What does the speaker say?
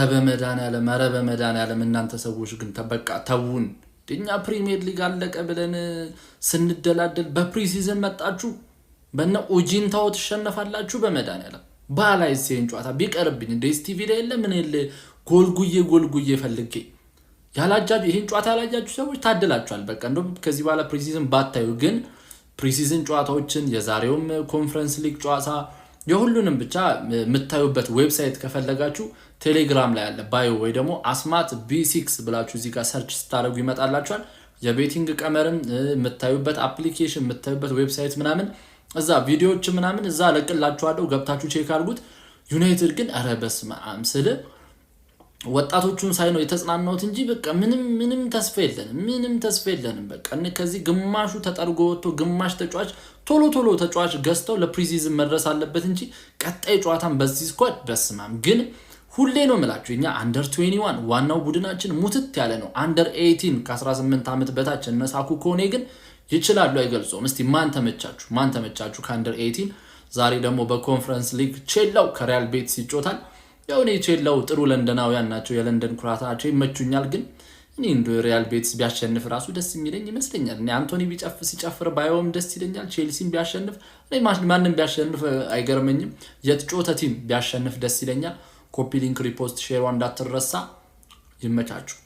በመድኃኒዓለም እናንተ ሰዎች ግን ተበቃ ተውን። እኛ ፕሪሚየር ሊግ አለቀ ብለን ስንደላደል በፕሪሲዝን መጣችሁ በእነ ኡጂንታው ተሸነፋላችሁ። በመድኃኒዓለም ባላይ ሲን ጨዋታ ቢቀርብኝ ዲኤስቲቪ ላይ የለ ምን የለ ጎልጉዬ ፈልጌ ያላጃችሁ ይሄን ጨዋታ ያላጃችሁ ሰዎች ታድላችኋል። በቃ እንደውም ከዚህ በኋላ ፕሪሲዝን ባታዩ ግን ፕሪሲዝን ጨዋታዎችን የዛሬውም ኮንፈረንስ ሊግ ጨዋታ የሁሉንም ብቻ የምታዩበት ዌብሳይት ከፈለጋችሁ ቴሌግራም ላይ አለ ባዮ ወይ ደግሞ አስማት B6 ብላችሁ እዚህ ጋር ሰርች ስታደርጉ ይመጣላችኋል። የቤቲንግ ቀመርም የምታዩበት አፕሊኬሽን የምታዩበት ዌብሳይት ምናምን እዛ ቪዲዮዎች ምናምን እዛ ለቅላችኋለሁ ገብታችሁ ቼክ አድርጉት። ዩናይትድ ግን ኧረ በስመ አብ ስለ ወጣቶቹን ሳይ ነው የተጽናናሁት እንጂ በቃ ምንም ተስፋ የለንም። በቃ ከዚህ ግማሹ ተጠርጎ ወጥቶ ግማሽ ተጫዋች ቶሎ ተጫዋች ገዝተው ለፕሪሲዝን መድረስ አለበት እንጂ ቀጣይ ጨዋታን በዚህ ስኳድ በስማም ግን ሁሌ ነው የምላችሁ እኛ አንደር 21 ዋናው ቡድናችን ሙትት ያለ ነው። አንደር 18 ከ18 ዓመት በታች እነሳኩ ከሆነ ግን ይችላሉ አይገልጾም። እስቲ ማን ተመቻችሁ ከአንደር 18? ዛሬ ደግሞ በኮንፈረንስ ሊግ ቼላው ከሪያል ቤቲስ ይጫወታል። ያው እኔ ቼላው ጥሩ ለንደናውያን ናቸው፣ የለንደን ኩራት ናቸው፣ ይመቹኛል። ግን እኔ እንደ ሪያል ቤቲስ ቢያሸንፍ ራሱ ደስ የሚለኝ ይመስለኛል። እኔ አንቶኒ ሲጨፍር ባይሆን ደስ ይለኛል። ቼልሲም ቢያሸንፍ እኔ ማንንም ቢያሸንፍ አይገርመኝም። የተጫወተ ቲም ቢያሸንፍ ደስ ይለኛል። ኮፒ ሊንክ ሪፖስት ሼር እንዳትረሳ። ይመቻችሁ።